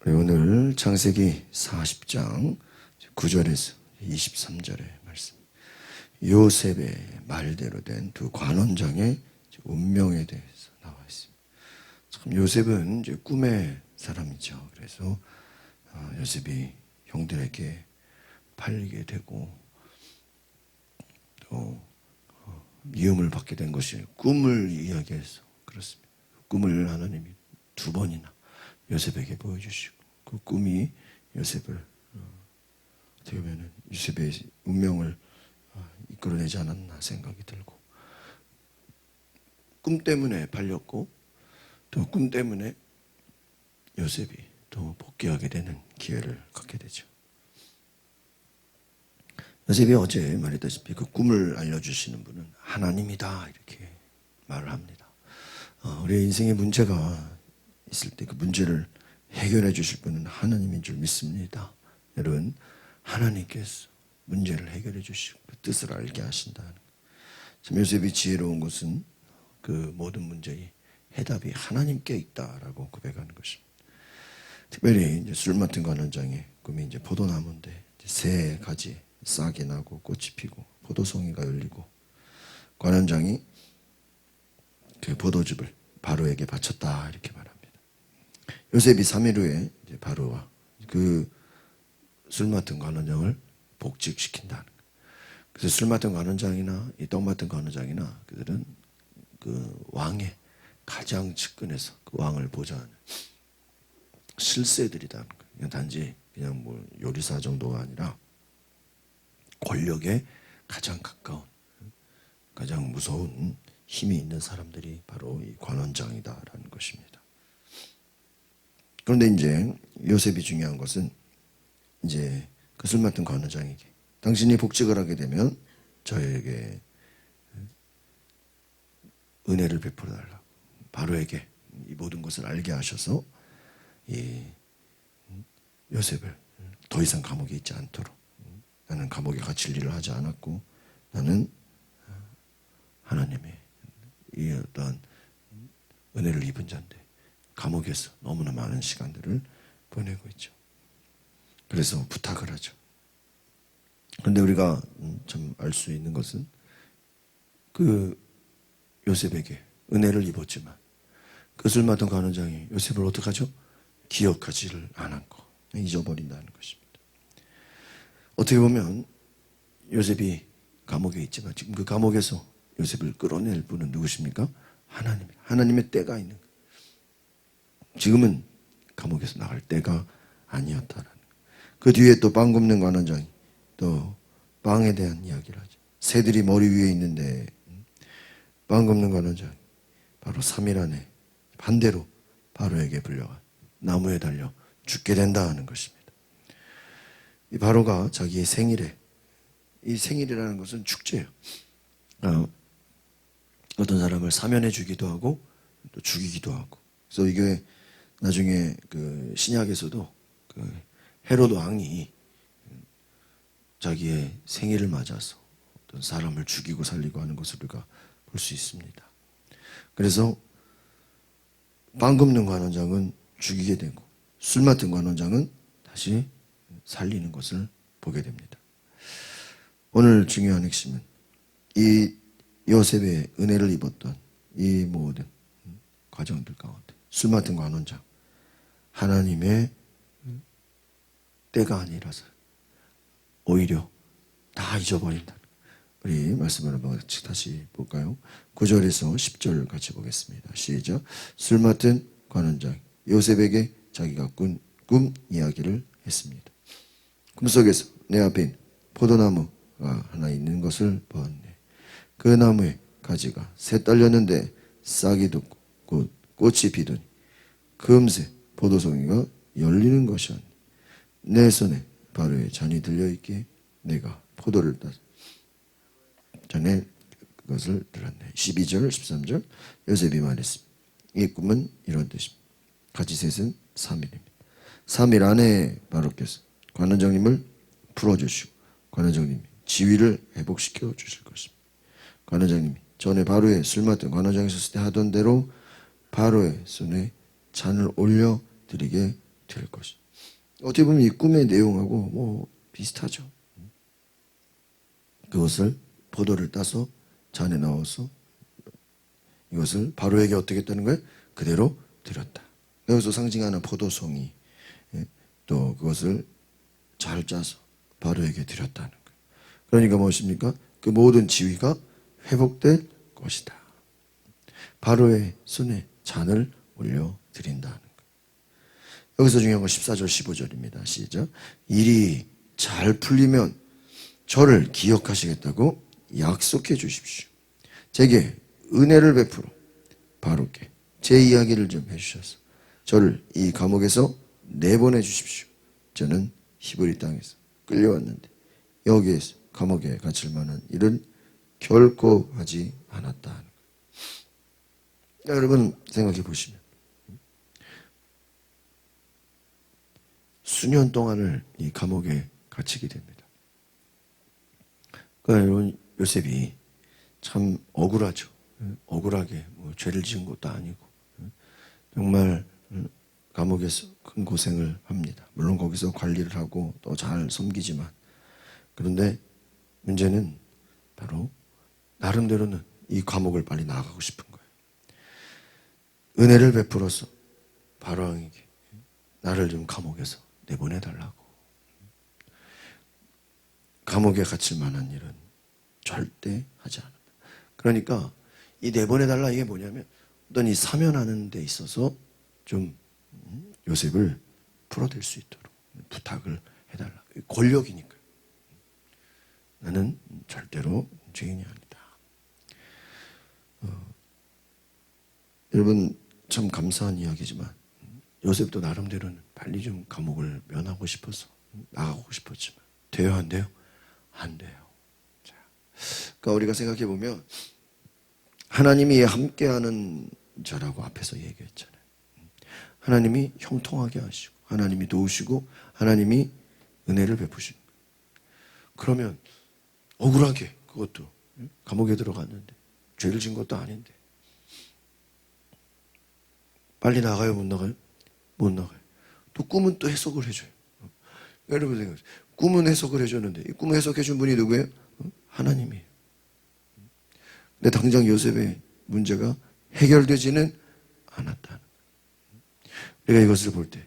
우리 오늘 창세기 40장 9절에서 23절의 말씀, 요셉의 말대로 된 두 관원장의 운명에 대해서 나와 있습니다. 참 요셉은 이제 꿈의 사람이죠. 그래서 요셉이 형들에게 팔리게 되고 또 미움을 받게 된 것이 꿈을 이야기해서 그렇습니다. 꿈을 하나님이 두 번이나 요셉에게 보여주시고 그 꿈이 요셉을 어떻게 보면 요셉의 운명을 이끌어내지 않았나 생각이 들고, 꿈 때문에 팔렸고 또 꿈 때문에 요셉이 또 복귀하게 되는 기회를 갖게 되죠. 요셉이 어제 말했다시피 그 꿈을 알려주시는 분은 하나님이다 이렇게 말을 합니다. 우리의 인생에 문제가 있을 때 그 문제를 해결해 주실 분은 하나님인 줄 믿습니다. 여러분, 하나님께서 문제를 해결해 주시고 그 뜻을 알게 하신다는 것. 참 요셉이 지혜로운 것은 그 모든 문제의 해답이 하나님께 있다라고 고백하는 것입니다. 특별히 이제 술 맡은 관원장의 꿈이 이제 포도나무인데 이제 새 가지 싹이 나고 꽃이 피고 포도송이가 열리고 관원장이 그 포도즙을 바로에게 바쳤다 이렇게 말합니다. 요셉이 3일 후에 이제 바로와 그 술 맡은 관원장을 복직시킨다는 거예요. 그래서 술 맡은 관원장이나 이 떡 맡은 관원장이나 그들은 그 왕의 가장 측근에서 그 왕을 보좌하는 실세들이라는 거예요. 그냥 단지 그냥 뭐 요리사 정도가 아니라 권력에 가장 가까운, 가장 무서운 힘이 있는 사람들이 바로 이 관원장이다라는 것입니다. 그런데 이제 요셉이 중요한 것은 이제 그 술 맡은 관원장에게 당신이 복직을 하게 되면 저에게 은혜를 베풀어 달라고 바로에게 이 모든 것을 알게 하셔서 이 요셉을 더 이상 감옥에 있지 않도록, 나는 감옥에 갇힐 일을 하지 않았고 나는 하나님의 이 어떤 은혜를 입은 자인데 감옥에서 너무나 많은 시간들을 보내고 있죠. 그래서 부탁을 하죠. 그런데 우리가 참 알 수 있는 것은 그 요셉에게 은혜를 입었지만 그 술 맡은 관원장이 요셉을 어떻게 하죠? 기억하지를 않았고 잊어버린다는 것입니다. 어떻게 보면 요셉이 감옥에 있지만 지금 그 감옥에서 요셉을 끌어낼 분은 누구십니까? 하나님의 때가 있는 거예요. 지금은 감옥에서 나갈 때가 아니었다라는 거예요. 그 뒤에 또 빵 굽는 관원장이 또 빵에 대한 이야기를 하죠. 새들이 머리 위에 있는데 빵 굽는 관원장이 바로 3일 안에 반대로 바로에게 불려가 나무에 달려 죽게 된다 하는 것입니다. 이 바로가 자기의 생일에, 이 생일이라는 것은 축제예요. 어떤 사람을 사면해 주기도 하고 또 죽이기도 하고. 그래서 이게 나중에 그 신약에서도 그 헤로드 왕이 자기의 생일을 맞아서 어떤 사람을 죽이고 살리고 하는 것을 우리가 볼 수 있습니다. 그래서 빵 굽는 관원장은 죽이게 되고 술 맡은 관원장은 다시 살리는 것을 보게 됩니다. 오늘 중요한 핵심은 이 요셉의 은혜를 입었던 이 모든 과정들 가운데 술 맡은 관원장, 하나님의 때가 아니라서 오히려 다 잊어버린다. 우리 말씀을 한번 다시 볼까요? 9절에서 10절 같이 보겠습니다. 시작. 술 맡은 관원장 요셉에게 자기가 꾼 꿈 이야기를 했습니다. 꿈속에서 내 앞에 포도나무가 하나 있는 것을 보았네. 그 나무에 가지가 새 딸렸는데 싹이 돋고 곧 꽃이 피더니 금세 포도송이가 열리는 것이었네. 내 손에 바로의 잔이 들려있기에 내가 포도를 따 전에 그것을 들었네. 12절 13절 요셉이 말했습니다. 이 꿈은 이런 뜻입니다. 가지셋은 3일입니다. 3일 안에 바로께서 관원장님을 풀어주시고 관원장님이 지위를 회복시켜 주실 것입니다. 관원장님이 전에 바로의 술 맡은 관원장이 있었을 때 하던 대로 바로의 손에 잔을 올려 드리게 될 것이. 어떻게 보면 이 꿈의 내용하고 뭐 비슷하죠. 그것을 포도를 따서 잔에 넣어서 이것을 바로에게 어떻게 했다는 거예요? 그대로 드렸다. 여기서 상징하는 포도송이 또 그것을 잘 짜서 바로에게 드렸다는 거예요. 그러니까 무엇입니까? 그 모든 지위가 회복될 것이다. 바로의 손에 잔을 올려드린다는 거예요. 여기서 중요한 건 14절 15절입니다. 시작. 일이 잘 풀리면 저를 기억하시겠다고 약속해 주십시오. 제게 은혜를 베풀어 바로께 제 이야기를 좀 해주셔서 저를 이 감옥에서 내보내 주십시오. 저는 히브리 땅에서 끌려왔는데 여기에서 감옥에 갇힐 만한 일은 결코 하지 않았다 하는 거예요. 여러분 생각해 보시면 수년 동안을 이 감옥에 갇히게 됩니다. 그러니까 여러분 요셉이 참 억울하죠. 억울하게 뭐 죄를 지은 것도 아니고 정말 감옥에서 큰 고생을 합니다. 물론 거기서 관리를 하고 또 잘 섬기지만 그런데 문제는 바로 나름대로는 이 감옥을 빨리 나가고 싶은 거예요. 은혜를 베풀어서 바로왕에게 나를 좀 감옥에서 내보내달라고. 감옥에 갇힐 만한 일은 절대 하지 않는다. 그러니까 이 내보내달라 이게 뭐냐면 어떤 이 사면하는 데 있어서 좀 요셉을 풀어댈 수 있도록 부탁을 해달라. 권력이니까. 나는 절대로 죄인이 아니다. 여러분 참 감사한 이야기지만 요셉도 나름대로는 빨리 좀 감옥을 면하고 싶어서 나가고 싶었지만 돼요 안 돼요? 안 돼요. 자, 그러니까 우리가 생각해 보면 하나님이 함께하는 자라고 앞에서 얘기했잖아요. 하나님이 형통하게 하시고 하나님이 도우시고 하나님이 은혜를 베푸시는 거예요. 그러면 억울하게 그것도 감옥에 들어갔는데 죄를 진 것도 아닌데 빨리 나가요 못 나가요? 못 나가요. 또 꿈은 또 해석을 해줘요. 여러분 생각해보세요. 꿈은 해석을 해줬는데 이 꿈을 해석해준 분이 누구예요? 하나님이에요. 근데 당장 요셉의 문제가 해결되지는 않았다는 거예요. 우리가 이것을 볼 때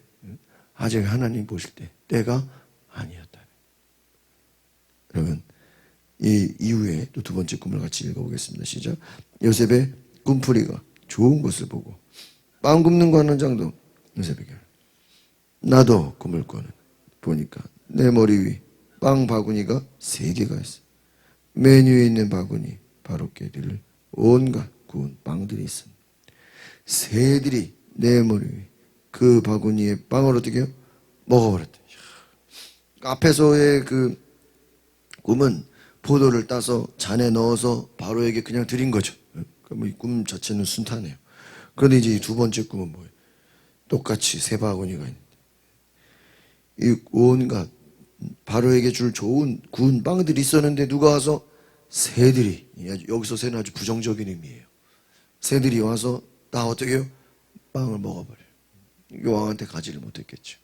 아직 하나님 보실 때 때가 아니었다. 여러분 이 이후에 또 두 번째 꿈을 같이 읽어보겠습니다. 시작. 요셉의 꿈풀이가 좋은 것을 보고 빵 굽는 관원장도 요셉에게 나도 꿈을 꾸는 보니까 내 머리 위 빵 바구니가 3개가 있어. 맨 위에 있는 바구니 바로 깨들 온갖 구운 빵들이 있습니다. 새들이 내 머리 위에 그 바구니에 빵을 어떻게 해요? 먹어버렸다. 앞에서의 그 꿈은 포도를 따서 잔에 넣어서 바로에게 그냥 드린 거죠. 그럼 이 꿈 자체는 순탄해요. 그런데 이제 이 두 번째 꿈은 뭐예요? 똑같이 새 바구니가 있는데 이 온갖 바로에게 줄 좋은 구운 빵들이 있었는데 누가 와서 새들이, 여기서 새는 아주 부정적인 의미예요. 새들이 와서 다 어떻게 해요? 빵을 먹어버려요. 이 왕한테 가지를 못했겠죠.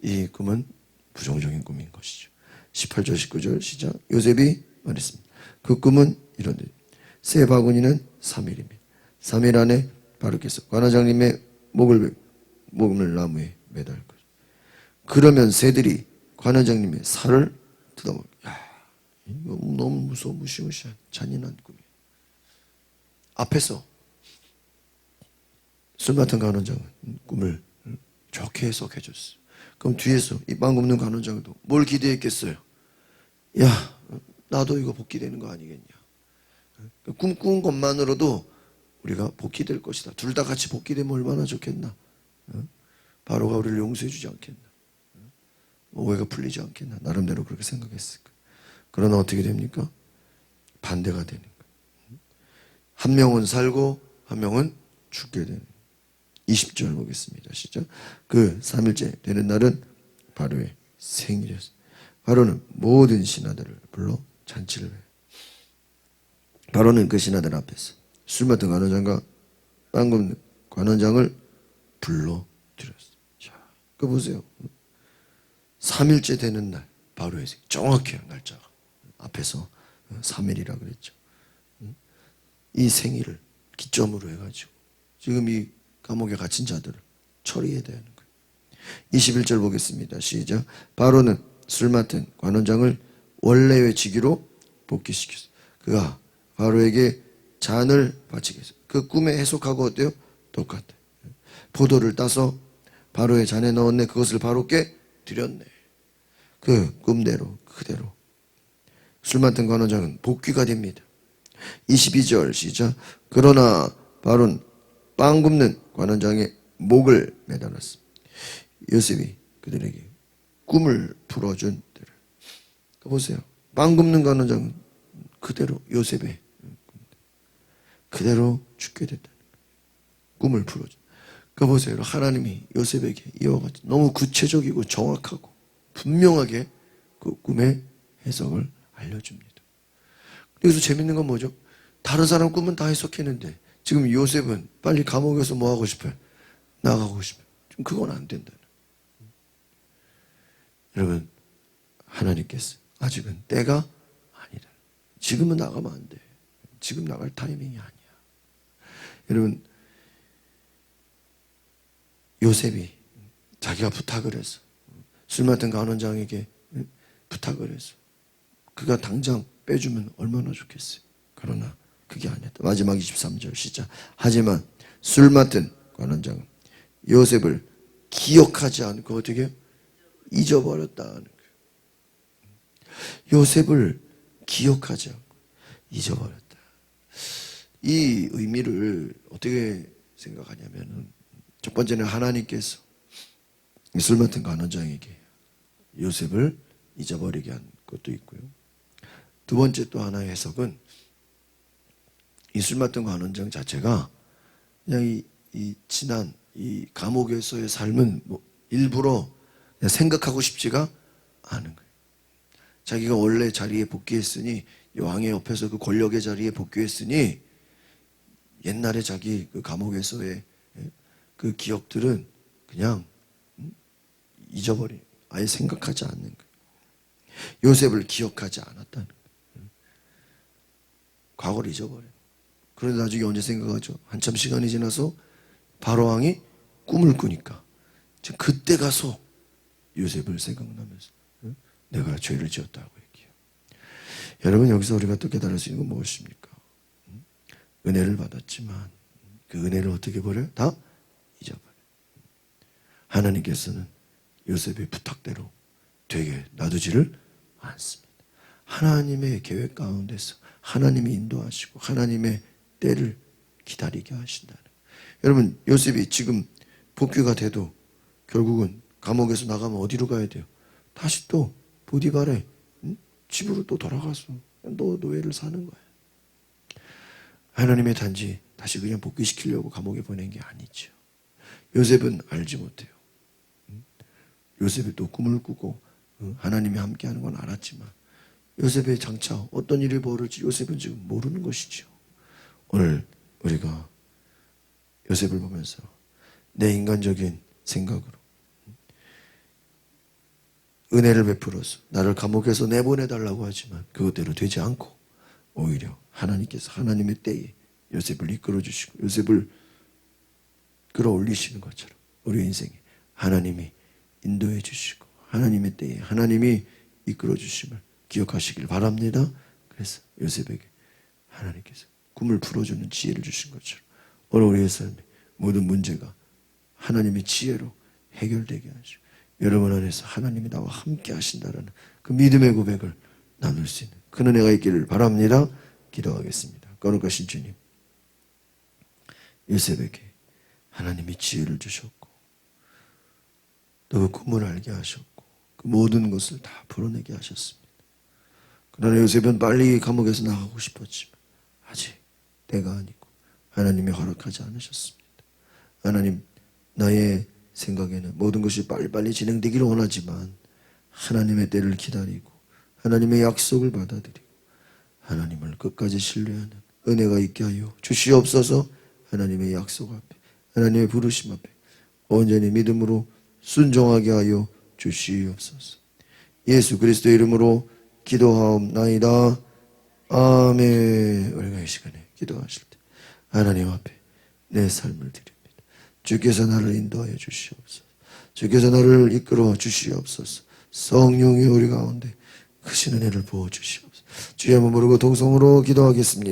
이 꿈은 부정적인 꿈인 것이죠. 18절 19절 시작. 요셉이 말했습니다. 그 꿈은 이런데 새 바구니는 3일입니다. 3일 안에 바로께서 관원장님의 목을 나무에 매달 것이다. 그러면 새들이 관원장님의 살을 뜯어먹어요. 이거 너무 무서워 무시무시한 잔인한 꿈이에요. 앞에서 술 맡은 관원장은 꿈을 좋게 해석해 줬어요. 그럼 뒤에서 이 빵 굽는 관원장도 뭘 기대했겠어요? 야, 나도 이거 복귀되는 거 아니겠냐. 꿈꾼 것만으로도 우리가 복귀될 것이다. 둘 다 같이 복귀되면 얼마나 좋겠나. 바로가 우리를 용서해 주지 않겠나. 오해가 풀리지 않겠나. 나름대로 그렇게 생각했을 거예요. 그러나 어떻게 됩니까? 반대가 되는 거예요. 한 명은 살고 한 명은 죽게 되는 거예요. 20절 보겠습니다. 시작. 그 3일째 되는 날은 바로의 생일이었어요. 바로는 모든 신하들을 불러 잔치를 해요. 바로는 그 신하들 앞에서 술 맡은 관원장과 빵 굽는 관원장을 불러 드렸어요. 자, 그 보세요. 3일째 되는 날 바로의 생 정확해요. 날짜가 앞에서 3일이라 그랬죠. 이 생일을 기점으로 해가지고 지금 이 감옥에 갇힌 자들을 처리해야 되는 거예요. 21절 보겠습니다. 시작. 바로는 술 맡은 관원장을 원래의 직위로 복귀시켰어요. 그가 바로에게 잔을 바치게 했어요. 그 꿈의 해석하고 어때요? 똑같아요. 포도를 따서 바로의 잔에 넣었네. 그것을 바로께 드렸네. 그 꿈대로 그대로 술 맡은 관원장은 복귀가 됩니다. 22절 시작. 그러나 바로는 빵 굽는 관원장의 목을 매달았습니다. 요셉이 그들에게 꿈을 풀어준 대로. 보세요. 빵 굽는 관원장은 그대로 요셉의 그대로 죽게 됐다는 거예요. 꿈을 풀어준. 그러니까 보세요. 하나님이 요셉에게 이와 같이 너무 구체적이고 정확하고 분명하게 그 꿈의 해석을 알려줍니다. 여기서 재밌는 건 뭐죠? 다른 사람 꿈은 다 해석했는데 지금 요셉은 빨리 감옥에서 뭐 하고 싶어요? 나가고 싶어요. 지금 그건 안 된다는. 여러분, 하나님께서 아직은 때가 아니다. 지금은 나가면 안 돼. 지금 나갈 타이밍이 아니야. 여러분, 요셉이 자기가 부탁을 했어. 술 맡은 관원장에게 부탁을 했어. 그가 당장 빼주면 얼마나 좋겠어요. 그러나 그게 아니었다. 마지막 23절 시작. 하지만 술 맡은 관원장은 요셉을 기억하지 않고 어떻게 잊어버렸다는 거예요. 요셉을 기억하지 않고 잊어버렸다. 이 의미를 어떻게 생각하냐면은 첫 번째는 하나님께서 술 맡은 관원장에게 요셉을 잊어버리게 한 것도 있고요. 두 번째 또 하나의 해석은 이 술 맡은 관원장 자체가 그냥 이 지난 이 감옥에서의 삶은 뭐 일부러 그냥 생각하고 싶지가 않은 거예요. 자기가 원래 자리에 복귀했으니 왕의 옆에서 그 권력의 자리에 복귀했으니 옛날에 자기 그 감옥에서의 그 기억들은 그냥 잊어버린, 아예 생각하지 않는 거예요. 요셉을 기억하지 않았다는 거예요. 과거를 잊어버려요. 그런데 나중에 언제 생각하죠? 한참 시간이 지나서 바로왕이 꿈을 꾸니까 그때 가서 요셉을 생각나면서 내가 죄를 지었다고 얘기해요. 여러분, 여기서 우리가 또 깨달을 수 있는 건 무엇입니까? 은혜를 받았지만 그 은혜를 어떻게 버려요? 다 잊어버려요. 하나님께서는 요셉의 부탁대로 되게 놔두지를 않습니다. 하나님의 계획 가운데서 하나님이 인도하시고 하나님의 때를 기다리게 하신다는. 여러분, 요셉이 지금 복귀가 돼도 결국은 감옥에서 나가면 어디로 가야 돼요? 다시 또 보디발의 집으로 또 돌아가서 노예를 사는 거예요. 하나님의 단지 다시 그냥 복귀시키려고 감옥에 보낸 게 아니죠. 요셉은 알지 못해요. 요셉이 또 꿈을 꾸고 하나님이 함께하는 건 알았지만 요셉의 장차 어떤 일이 벌어질지 요셉은 지금 모르는 것이죠. 오늘 우리가 요셉을 보면서 내 인간적인 생각으로 은혜를 베풀어서 나를 감옥에서 내보내달라고 하지만 그것대로 되지 않고 오히려 하나님께서 하나님의 때에 요셉을 이끌어 주시고 요셉을 끌어올리시는 것처럼 우리 인생에 하나님이 인도해 주시고 하나님의 때에 하나님이 이끌어 주심을 기억하시길 바랍니다. 그래서 요셉에게 하나님께서 꿈을 풀어주는 지혜를 주신 것처럼 오늘 우리의 삶의 모든 문제가 하나님의 지혜로 해결되게 하시고 여러분 안에서 하나님이 나와 함께 하신다라는 그 믿음의 고백을 나눌 수 있는 그 은혜가 있기를 바랍니다. 기도하겠습니다. 거룩하신 주님, 요셉에게 하나님이 지혜를 주셨고 또 그 꿈을 알게 하셨고 그 모든 것을 다 풀어내게 하셨습니다. 그러나 요셉은 빨리 감옥에서 나가고 싶었지만 아직 때가 아니고 하나님이 허락하지 않으셨습니다. 하나님, 나의 생각에는 모든 것이 빨리빨리 진행되기를 원하지만 하나님의 때를 기다리고 하나님의 약속을 받아들이고 하나님을 끝까지 신뢰하는 은혜가 있게 하여 주시옵소서. 하나님의 약속 앞에 하나님의 부르심 앞에 온전히 믿음으로 순종하게 하여 주시옵소서. 예수 그리스도의 이름으로 기도하옵나이다. 아멘. 우리가 이 시간에 기도하실 때 하나님 앞에 내 삶을 드립니다. 주께서 나를 인도하여 주시옵소서. 주께서 나를 이끌어 주시옵소서. 성령이 우리 가운데 크신 은혜를 부어 주시옵소서. 주의 한번 부르고 동성으로 기도하겠습니다.